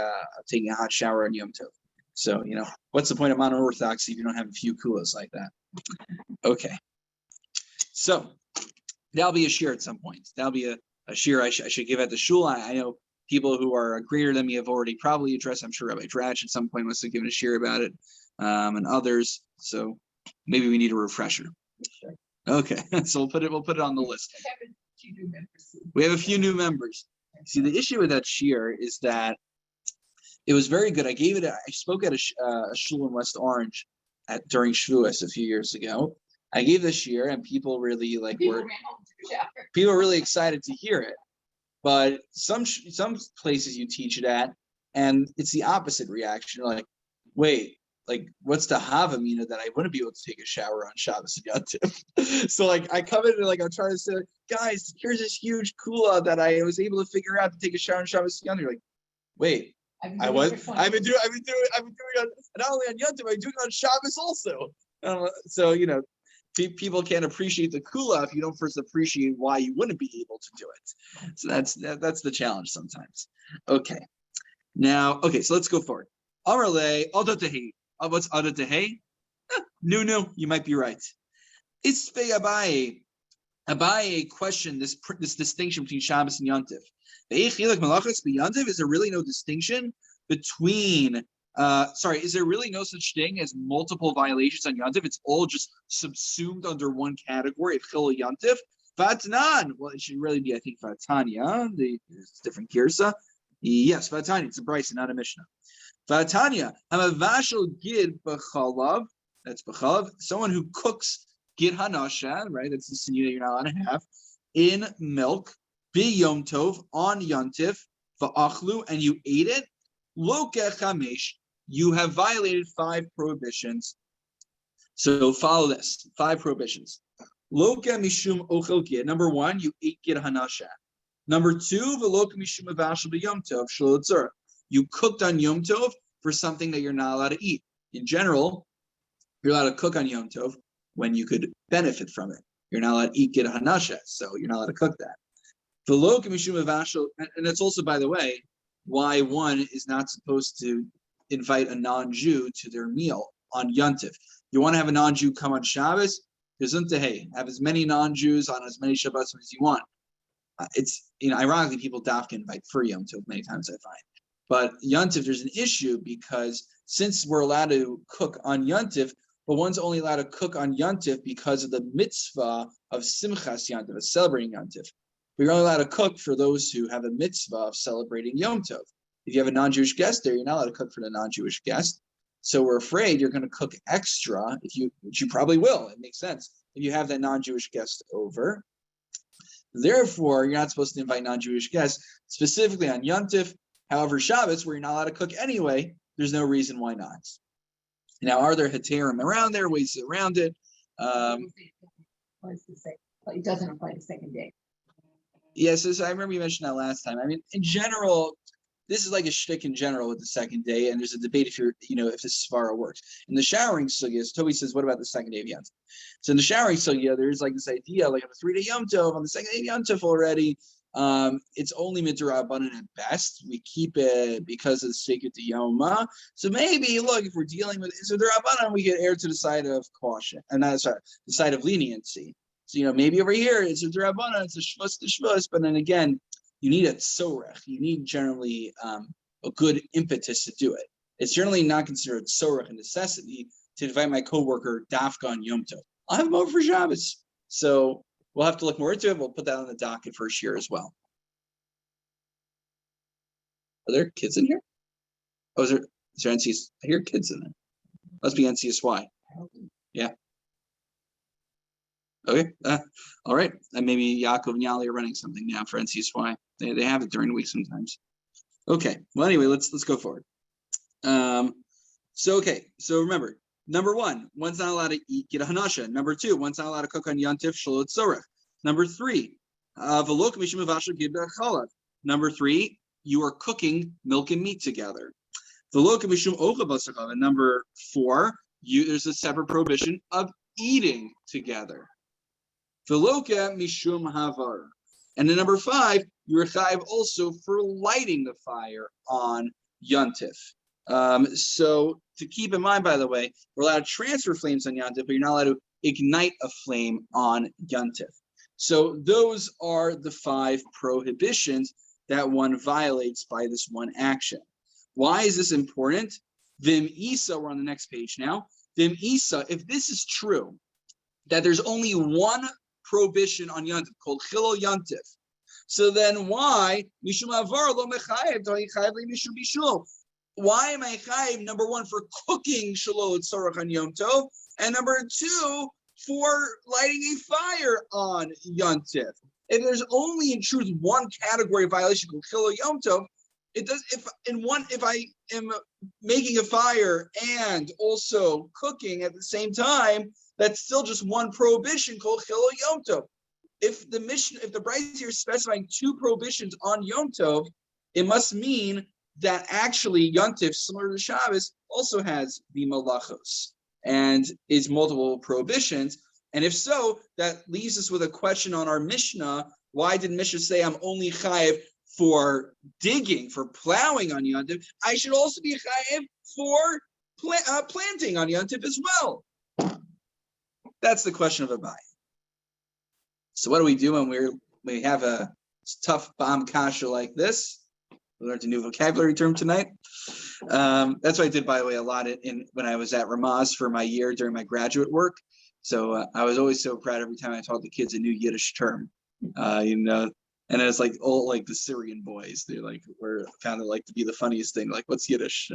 [SPEAKER 1] hot shower on Yom Tov. So, what's the point of mono-orthodoxy if you don't have a few kulas like that? Okay. So, that'll be a shir at some point. That'll be a shir I should give at the shul. I know people who are greater than me have already probably addressed. I'm sure Rabbi Dratch at some point must have given a shir about it, and others. So, Maybe we need a refresher. Okay, so we'll put it on the list. We have a few new members. See, the issue with that shiur is that it was very good. I spoke at a shul in West Orange during Shavuos a few years ago. I gave this shiur, and people really were really excited to hear it. But some places you teach it at, and it's the opposite reaction. Like, wait, what's the havamina that I wouldn't be able to take a shower on Shabbos and Yom Tov? So I come in and I'm trying to say, guys, here's this huge kula that I was able to figure out to take a shower on Shabbos and Yom Tov. You're like, wait, I've been doing it not only on Yom Tov, I'm doing it on Shabbos also. So people can't appreciate the kula if you don't first appreciate why you wouldn't be able to do it. So that's the challenge sometimes. Okay. Now, so let's go forward. Amarle, Adotehi. What's Adotehi? No, you might be right. Isfei Abaye. Abaye questioned this distinction between Shabbos and Yom Tov. Is there really no distinction between is there really no such thing as multiple violations on Yom Tov? It's all just subsumed under one category of Chil Yom Tov. Vatnan. Well, it should really be, I think, Vatanya. There's different girsa. Yes, Vatanya. It's a Bryce, not a Mishnah. Vatanya. Hamavashal gid b'chalav. That's b'chalav. Someone who cooks gid hanasha, right? That's the sinew that you're not allowed to have in milk. Bi Yom Tov on Yom Tov va'achlu, and you ate it. Loke chamesh. You have violated 5 prohibitions. So follow this. 5 prohibitions. Loke mishum ochel gid. Number 1, you ate gid hanasha. Number 2, v'loke mishum avashal b'Yom Tov shelo tzara. You cooked on Yom Tov for something that you're not allowed to eat. In general, you're allowed to cook on Yom Tov when you could benefit from it. You're not allowed to eat gid hanasha, so you're not allowed to cook that. V'loke mishum avashal, and that's also, by the way, why one is not supposed to invite a non-Jew to their meal on Yom Tov. You want to have a non-Jew come on Shabbos, have as many non-Jews on as many Shabbos as you want. It's ironically, people dafka invite for Yom Tov many times, I find. But Yom Tov, there's an issue because since we're allowed to cook on Yom Tov, but one's only allowed to cook on Yom Tov because of the mitzvah of Simchas Yom Tov, of celebrating Yom Tov. But you're only allowed to cook for those who have a mitzvah of celebrating Yom Tov. If you have a non-Jewish guest there, you're not allowed to cook for the non-Jewish guest. So we're afraid you're going to cook extra, which you probably will. It makes sense if you have that non-Jewish guest over. Therefore, you're not supposed to invite non-Jewish guests specifically on Yom Tov. However, Shabbos, where you're not allowed to cook anyway, there's no reason why not. Now, are there heterim around there, ways around it?
[SPEAKER 3] It doesn't apply the second day.
[SPEAKER 1] Yes, so I remember you mentioned that last time. I mean, in general, this is like a shtick in general with the second day, and there's a debate if if this svara works. In the showering sugya, Toby says, what about the second day of Yom Tov? So in the showering sugya, there's like this idea, like on a 3-day Yom Tov, on the second day of Yom Tov already, it's only midrabanan at best. We keep it because of the sacred to Yoma. So maybe, look, if we're dealing with midrabanan, we get err to the side of caution, and the side of leniency. So maybe over here it's a drabana, it's a shvus to shvus, but then again, you need a tzorech. You need generally a good impetus to do it. It's generally not considered tzorech, a necessity, to invite my coworker dafka on Yom Tov. I'll have him over for Shabbos. So we'll have to look more into it. We'll put that on the docket for this year as well. Are there kids in here? Oh, is there NCS? I hear kids in there. Must be NCSY. Yeah. Okay. All right. And maybe Yaakov and Yali are running something now for NCSY. They have it during the week sometimes. Okay. Well, anyway, let's go forward. So remember, number 1, one's not allowed to eat gid hanasha. Number 2, one's not allowed to cook on Yom Tov shelo tzorech. Number 3, v'lo mishum avashal gid b'chalav. Number 3, you are cooking milk and meat together. V'lo mishum ochel b'sachal. And number 4, there's a separate prohibition of eating together. V'loka mishum havar. And then number 5, you're chayiv also for lighting the fire on Yom Tov. So to keep in mind, by the way, we're allowed to transfer flames on Yom Tov, but you're not allowed to ignite a flame on Yom Tov. So those are the 5 prohibitions that one violates by this one action. Why is this important? Vim Isa, we're on the next page now. Then Isa, if this is true, that there's only one prohibition on Yontif called Chilo Yontif, so then why Mishum Avar lo mechayev chayev li mishum bishul? Why am I chayev, number one, for cooking Shalot Tzorach on Yom Tov, and number two, for lighting a fire on Yontif? If there's only in truth one category of violation called Chilo Yom Tov, it does. If I am making a fire and also cooking at the same time, that's still just one prohibition called Chilo Yom Tov. If the Braisa here is specifying two prohibitions on Yom Tov, it must mean that actually Yontif, similar to Shabbos, also has the Malachos and is multiple prohibitions. And if so, that leaves us with a question on our Mishnah. Why did Mishnah say I'm only chayev for digging, for plowing on Yontif? I should also be chayev for planting on Yontif as well. That's the question of Abai. So what do we do when we have a tough bomb kasha like this? We learned a new vocabulary term tonight. That's what I did, by the way, a lot when I was at Ramaz for my year during my graduate work. So I was always so proud every time I taught the kids a new Yiddish term, and it's like all like the Syrian boys. They found it like to be the funniest thing. Like, what's Yiddish?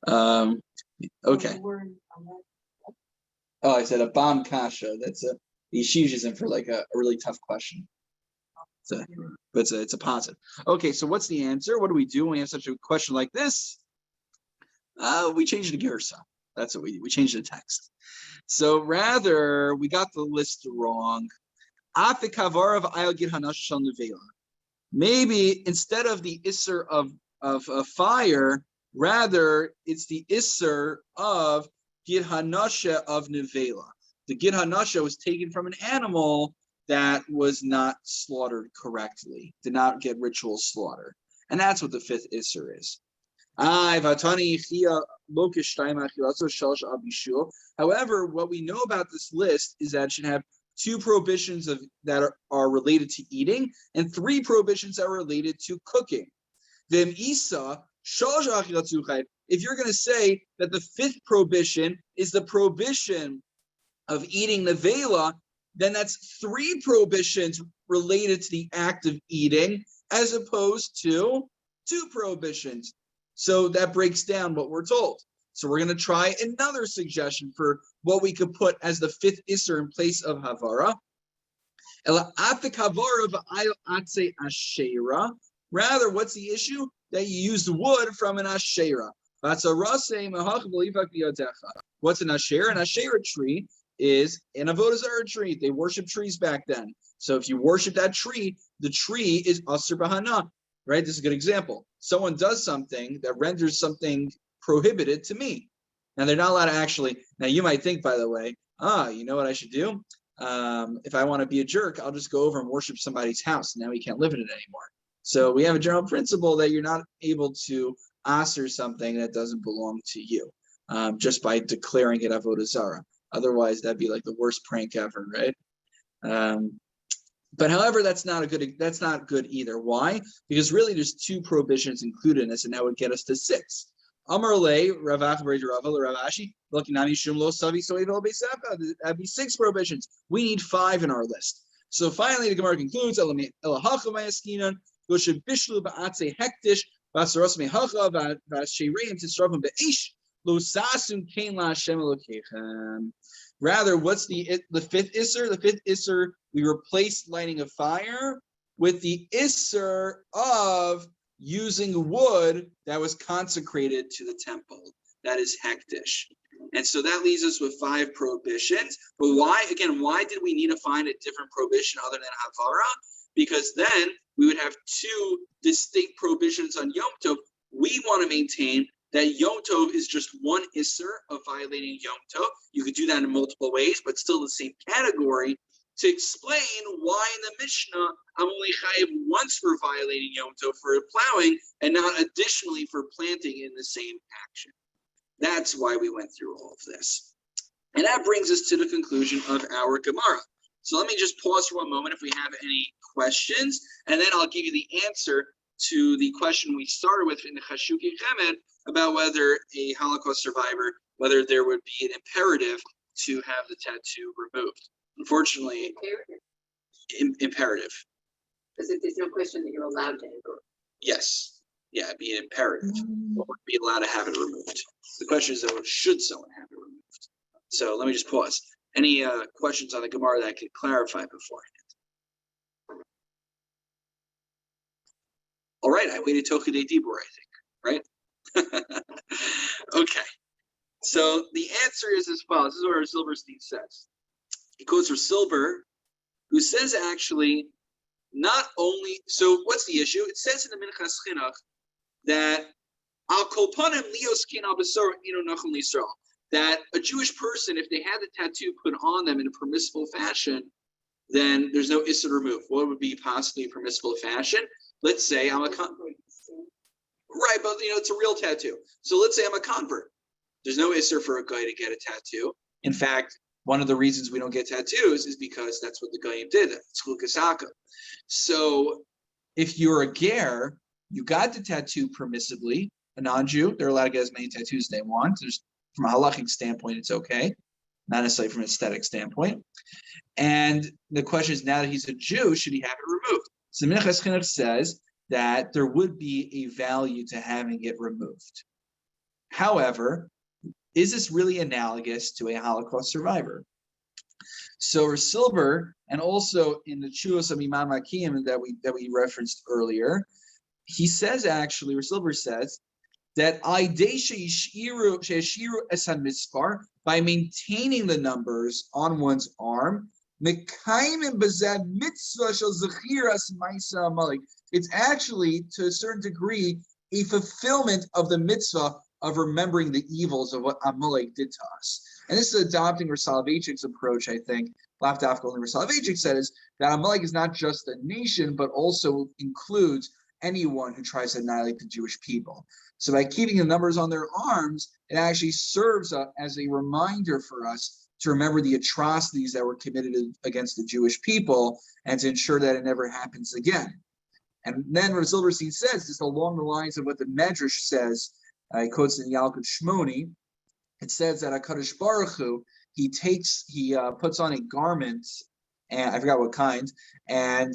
[SPEAKER 1] Okay. Oh, I said a bomb kasha. That's he uses him for like a really tough question. But it's a positive. Okay, so what's the answer? What do we do when we have such a question like this? We change the girsa. That's what we change the text. So rather, we got the list wrong. Maybe instead of the isser of fire, rather it's the isser of Gid Hanasha of Nevela. The Gid Hanasha was taken from an animal that was not slaughtered correctly, did not get ritual slaughter. And that's what the fifth isser is. However, what we know about this list is that it should have two prohibitions that are related to eating and three prohibitions that are related to cooking. If you're going to say that the fifth prohibition is the prohibition of eating nevela, then that's three prohibitions related to the act of eating as opposed to two prohibitions. So that breaks down what we're told. So we're going to try another suggestion for what we could put as the fifth isser in place of havara. Rather, what's the issue? That you use wood from an ashera. What's an ashera? An ashera tree is an avodah zarah tree. They worship trees back then. So if you worship that tree, the tree is asur b'hana, right? This is a good example. Someone does something that renders something prohibited to me. Now they're not allowed to actually. Now you might think, by the way, you know what I should do? If I want to be a jerk, I'll just go over and worship somebody's house. Now he can't live in it anymore. So we have a general principle that you're not able to asur something that doesn't belong to you, just by declaring it avodah zarah. Otherwise, that'd be like the worst prank ever, right? But however, that's not good either. Why? Because really, there's two prohibitions included in this, and that would get us to six. Amar le Ravach Ravashi Lakinami Shum Lo Savi Soivel Beisaka. That'd be six prohibitions. We need five in our list. So finally, the Gemara concludes: Elahacha Mayaskinan Goshe Bishlu Ba'atze Hektish Basaros Mehacha Vashireim Tisravim Beish Lo Sasun Kain La Hashem Elokechem. Rather, what's the fifth isser? The fifth isser, we replace lighting a fire with the isser of using wood that was consecrated to the temple. That is hektish. And so that leaves us with five prohibitions. But why did we need to find a different prohibition other than havara? Because then we would have two distinct prohibitions on Yom Tov. We want to maintain that Yom Tov is just one isser of violating Yom Tov. You could do that in multiple ways, but still the same category, to explain why in the Mishnah I'm only chayiv once for violating Yom Tov for plowing and not additionally for planting in the same action. That's why we went through all of this. And that brings us to the conclusion of our Gemara. So let me just pause for one moment if we have any questions, and then I'll give you the answer to the question we started with in the Chashuki Chemed about whether a Holocaust survivor whether there would be an imperative to have the tattoo removed. Unfortunately, imperative.
[SPEAKER 6] Because if there's no question that you're allowed to have it.
[SPEAKER 1] Yes. Yeah, it'd be an imperative. Or be allowed to have it removed. The question is, though, should someone have it removed? So let me just pause. Any questions on the Gemara that I could clarify beforehand? All right, I waited till Kidei Dibur, I think, right? Okay. So the answer is as follows. This is what Silverstein says. He quotes from Silber, who says actually, not only, so what's the issue? It says in the Minchas Chinuch that al kol panim lios kin al basar inu nachon l'Yisrael, that a Jewish person, if they had the tattoo put on them in a permissible fashion, then there's no issur to remove. What would be possibly a permissible fashion? Let's say I'm a convert. Right, but it's a real tattoo. So let's say I'm a convert. There's no issur for a guy to get a tattoo. In fact, one of the reasons we don't get tattoos is because that's what the Goyim did. It's chukasaka. So if you're a ger, you got the tattoo permissibly. A non-Jew, they're allowed to get as many tattoos as they want. From a halachic standpoint, it's okay, not necessarily from an aesthetic standpoint. And the question is, now that he's a Jew, should he have it removed? So Minchas Chinuch says that there would be a value to having it removed. However, is this really analogous to a Holocaust survivor? So Silber, and also in the Chuos of Imam Hakim that we referenced earlier, he says actually, Silber says that by maintaining the numbers on one's arm, it's actually to a certain degree a fulfillment of the mitzvah of remembering the evils of what Amalek did to us. And this is adopting Soloveitchik's approach, I think. Lavdafka only Soloveitchik says that Amalek is not just a nation, but also includes anyone who tries to annihilate the Jewish people. So by keeping the numbers on their arms, it actually serves as a reminder for us to remember the atrocities that were committed against the Jewish people and to ensure that it never happens again. And then what Silverstein says is along the lines of what the Medrash says. He quotes in Yalkut Shmoni. It says that HaKadosh Baruch Hu, he puts on a garment, and I forgot what kind, and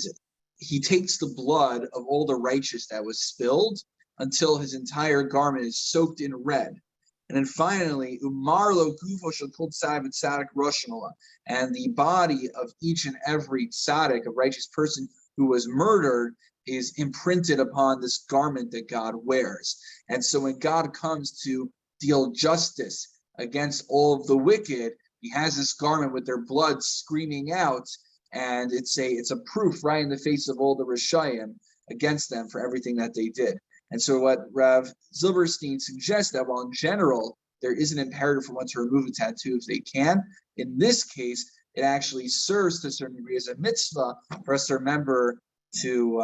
[SPEAKER 1] he takes the blood of all the righteous that was spilled until his entire garment is soaked in red. And then finally, Umarlo Gufo shall kol tzaddik tzaddik roshanola, and the body of each and every tzaddik, a righteous person who was murdered, is imprinted upon this garment that God wears. And so when God comes to deal justice against all of the wicked, he has this garment with their blood screaming out, and it's a proof right in the face of all the Rishayim against them for everything that they did. And so what Rav Silverstein suggests that while in general there is an imperative for one to remove a tattoo if they can, in this case it actually serves to a certain degree as a mitzvah for us to remember to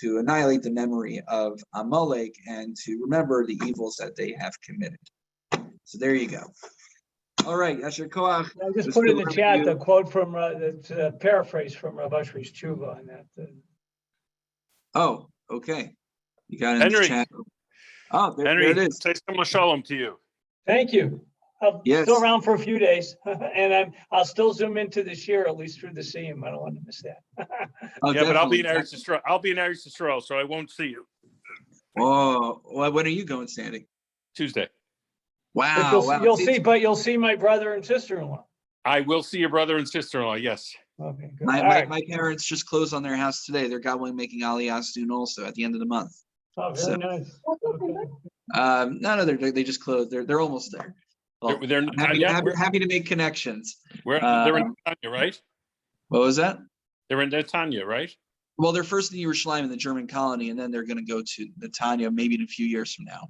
[SPEAKER 1] annihilate the memory of Amalek and to remember the evils that they have committed. So there you go. All right, Yasher Koach.
[SPEAKER 4] I just put in the chat the quote from the paraphrase from Rav Ashri's Tshuva on that.
[SPEAKER 1] Oh, okay. You got it in the chat. Oh, there it is.
[SPEAKER 7] Say some shalom to you.
[SPEAKER 4] Thank you. I'm
[SPEAKER 1] Yes.
[SPEAKER 4] still around for a few days, and I'll still zoom into this year at least through the seam. I don't want to miss that.
[SPEAKER 1] Oh,
[SPEAKER 7] Yeah, but I'll be in
[SPEAKER 1] definitely.
[SPEAKER 7] Eretz Yisrael. I'll be in Eretz Yisrael, so I won't see you
[SPEAKER 1] Oh, well, when are you going, Sandy?
[SPEAKER 7] Tuesday.
[SPEAKER 1] Wow.
[SPEAKER 4] But you'll
[SPEAKER 1] wow.
[SPEAKER 4] you'll see my brother and sister-in-law.
[SPEAKER 7] I will see your brother and sister-in-law. Yes.
[SPEAKER 4] Okay, good.
[SPEAKER 1] My parents just closed on their house today. They're going making Aliyah soon also at the end of the month.
[SPEAKER 4] Oh, very nice. Okay.
[SPEAKER 1] No, they just closed. They're almost there. Well,
[SPEAKER 7] They're
[SPEAKER 1] I'm happy to make connections.
[SPEAKER 7] they're in Netanya, right?
[SPEAKER 1] What was that?
[SPEAKER 7] They're in Netanya, right?
[SPEAKER 1] Well, they're first in Yerushalayim in the German colony, and then they're going to go to Netanya maybe in a few years from now.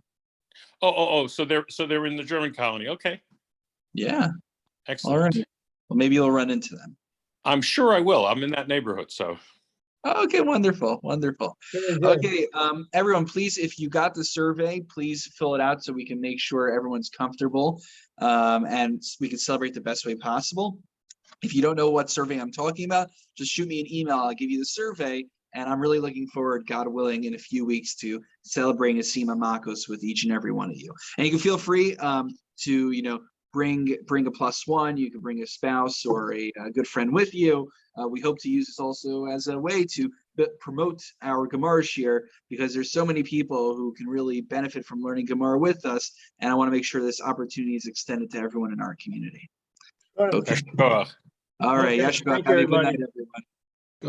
[SPEAKER 7] Oh. So they're in the German colony. Okay.
[SPEAKER 1] Yeah.
[SPEAKER 7] Excellent.
[SPEAKER 1] All right. Well, maybe you'll run into them.
[SPEAKER 7] I'm sure I will. I'm in that neighborhood, so.
[SPEAKER 1] Okay, wonderful.
[SPEAKER 4] Very good.
[SPEAKER 1] Okay, everyone, please, if you got the survey, please fill it out so we can make sure everyone's comfortable and we can celebrate the best way possible. If you don't know what survey I'm talking about, just shoot me an email. I'll give you the survey And I'm really looking forward, God willing, in a few weeks to celebrating a SEMA Makkos with each and every one of you. And you can feel free to, bring a +1. You can bring a spouse or a good friend with you. We hope to use this also as a way to promote our Gemara share, because there's so many people who can really benefit from learning Gemara with us. And I want to make sure this opportunity is extended to everyone in our community. Okay.
[SPEAKER 7] Yeshua.
[SPEAKER 1] All right.
[SPEAKER 4] Okay,
[SPEAKER 1] Yeshua,
[SPEAKER 4] thank
[SPEAKER 1] have
[SPEAKER 4] you,
[SPEAKER 1] a good night,
[SPEAKER 4] everybody.
[SPEAKER 1] everyone.